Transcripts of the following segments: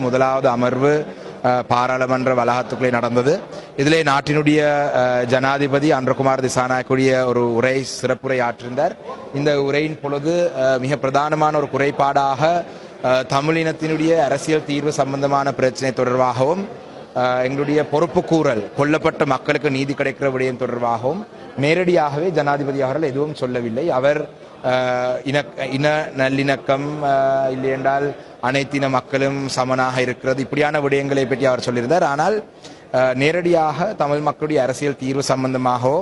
முதலாவது அமர்வு பாராளுமன்ற வளாகத்துக்குள்ளே நடந்தது. இதிலே நாட்டினுடைய ஜனாதிபதி அன்றகுமார் திசாநாயக்குடைய ஒரு உரை சிறப்புரை ஆற்றிருந்தார். இந்த உரையின் பொழுது மிக பிரதானமான ஒரு குறைபாடாக தமிழினத்தினுடைய அரசியல் தீர்வு சம்பந்தமான பிரச்சனை தொடர்பாகவும் எங்களுடைய பொறுப்பு கூறல் கொல்லப்பட்ட மக்களுக்கு நீதி கிடைக்கிற விடயம் தொடர்பாகவும் நேரடியாகவே ஜனாதிபதி அவர்கள் எதுவும் சொல்லவில்லை. அவர் இன நல்லிணக்கம் இல்லை என்றால் அனைத்தின மக்களும் சமனாக இருக்கிறது இப்படியான விடயங்களை பற்றி அவர் சொல்லியிருந்தார். ஆனால் நேரடியாக தமிழ் மக்களுடைய அரசியல் தீர்வு சம்பந்தமாகவோ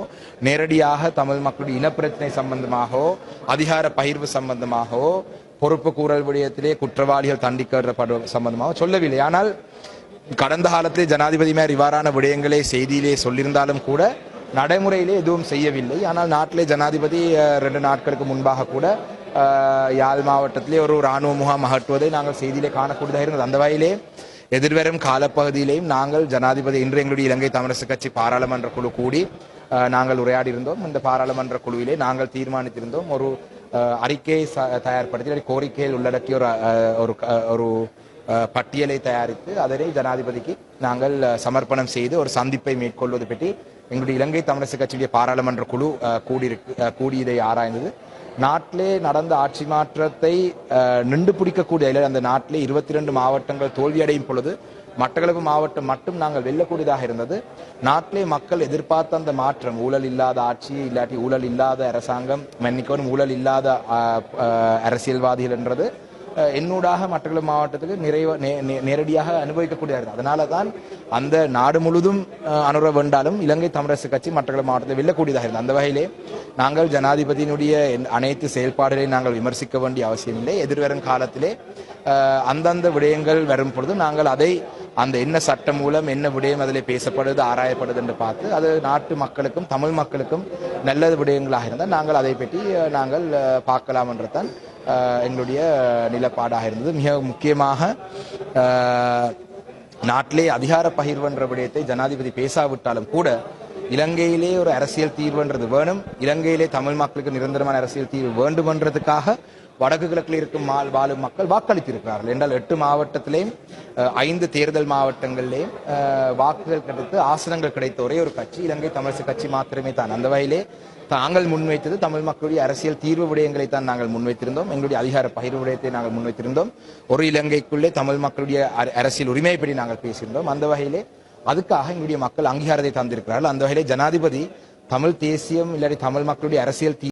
நேரடியாக தமிழ் மக்களுடைய இனப்பிரச்சனை சம்பந்தமாகவோ அதிகார பகிர்வு சம்பந்தமாகவோ பொறுப்பு கூறல் விடயத்திலே குற்றவாளிகள் தண்டிக்கப்பட சம்பந்தமாக சொல்லவில்லை. ஆனால் கடந்த காலத்திலே ஜனாதிபதி மேல் இவ்வாறான விடயங்களை செய்தியிலே சொல்லியிருந்தாலும் கூட நடைமுறையிலே எதுவும் செய்யவில்லை. ஆனால் நாட்டிலே ஜனாதிபதி 2 நாட்களுக்கு முன்பாக கூட யாழ் மாவட்டத்திலே ஒரு இராணுவ முகாம் அகற்றுவதை நாங்கள் செய்தியிலே காணக்கூடியதாக இருந்தது. அந்த வகையிலே எதிர்வரும் காலப்பகுதியிலேயும் நாங்கள் ஜனாதிபதி இன்று எங்களுடைய இலங்கை தமிழரசு கட்சி பாராளுமன்ற குழு கூடி நாங்கள் உரையாடி இருந்தோம். இந்த பாராளுமன்ற குழுவிலே நாங்கள் தீர்மானித்திருந்தோம் ஒரு அறிக்கையை தயார்படுத்தி கோரிக்கையில் உள்ளடக்கிய ஒரு பட்டியலை தயாரித்து அதனை ஜனாதிபதிக்கு நாங்கள் சமர்ப்பணம் செய்து ஒரு சந்திப்பை மேற்கொள்வது பற்றி எங்களுடைய இலங்கை தமிழரசு கட்சியுடைய பாராளுமன்ற குழு கூடி இதை ஆராய்ந்தது. நாட்டிலே நடந்த ஆட்சி மாற்றத்தை நின்று பிடிக்கக்கூடிய அந்த நாட்டிலே 22 மாவட்டங்கள் தோல்வியடையும் பொழுது மட்டக்களப்பு மாவட்டம் மட்டும் நாங்கள் வெல்லக்கூடியதாக இருந்தது. நாட்டிலே மக்கள் எதிர்பார்த்த அந்த மாற்றம் ஊழல் இல்லாத ஆட்சி இல்லாட்டி ஊழல் இல்லாத அரசாங்கம் மன்னிக்கவும் ஊழல் இல்லாத அரசியல்வாதிகள் என்றது என்னூடாக மட்டக்களப்பு மாவட்டத்துக்கு நேரடியாக அனுபவிக்கக்கூடியது. அதனால தான் அந்த நாடு முழுதும் அனுர வேண்டாலும் இலங்கை தமிழரசு கட்சி மட்டக்களப்பு மாவட்டத்தில் வெல்லக்கூடியதாக இருந்தது. அந்த வகையிலே நாங்கள் ஜனாதிபதியினுடைய அனைத்து செயல்பாடுகளை நாங்கள் விமர்சிக்க வேண்டிய அவசியம் இல்லை. எதிர்வரும் காலத்திலே அந்தந்த விடயங்கள் வரும் பொழுது நாங்கள் அதை அந்த என்ன சட்டம் மூலம் என்ன விடயம் அதில் பேசப்படுது ஆராயப்படுது என்று பார்த்து அது நாட்டு மக்களுக்கும் தமிழ் மக்களுக்கும் நல்ல விடயங்களாக இருந்தால் நாங்கள் அதை பற்றி நாங்கள் பார்க்கலாம் என்றுதான் எங்களுடைய நிலப்பாடாக இருந்தது. மிக முக்கியமாக நாட்டிலே அதிகார பகிர்வுன்ற விடயத்தை ஜனாதிபதி பேசாவிட்டாலும் கூட இலங்கையிலே ஒரு அரசியல் தீர்வுன்றது வேணும், இலங்கையிலே தமிழ் மக்களுக்கு நிரந்தரமான அரசியல் தீர்வு வேண்டும் என்றதுக்காக வடக்கு கிழக்கில் இருக்கும் வாழும் மக்கள் வாக்களித்திருக்கிறார்கள் என்றால் 8 மாவட்டத்திலேயும் 5 தேர்தல் மாவட்டங்களிலேயும் வாக்குகள் கிடைத்து ஆசனங்கள் கிடைத்த ஒரே ஒரு கட்சி இலங்கை தமிழரசு கட்சி மாத்திரமே தான். அந்த வகையிலே தாங்கள் முன்வைத்தது தமிழ் மக்களுடைய அரசியல் தீர்வு விடயங்களை தான் நாங்கள் முன்வைத்திருந்தோம். எங்களுடைய அதிகார பகிர்வு விடயத்தை நாங்கள் முன்வைத்திருந்தோம். ஒரு இலங்கைக்குள்ளே தமிழ் மக்களுடைய அரசியல் உரிமையை பற்றி நாங்கள் பேசியிருந்தோம். அந்த வகையிலே அதுக்காக எங்களுடைய மக்கள் அங்கீகாரத்தை தந்திருக்கிறார்கள். அந்த வகையிலே ஜனாதிபதி தமிழ் தேசியம் இல்லாட்டி தமிழ் மக்களுடைய அரசியல்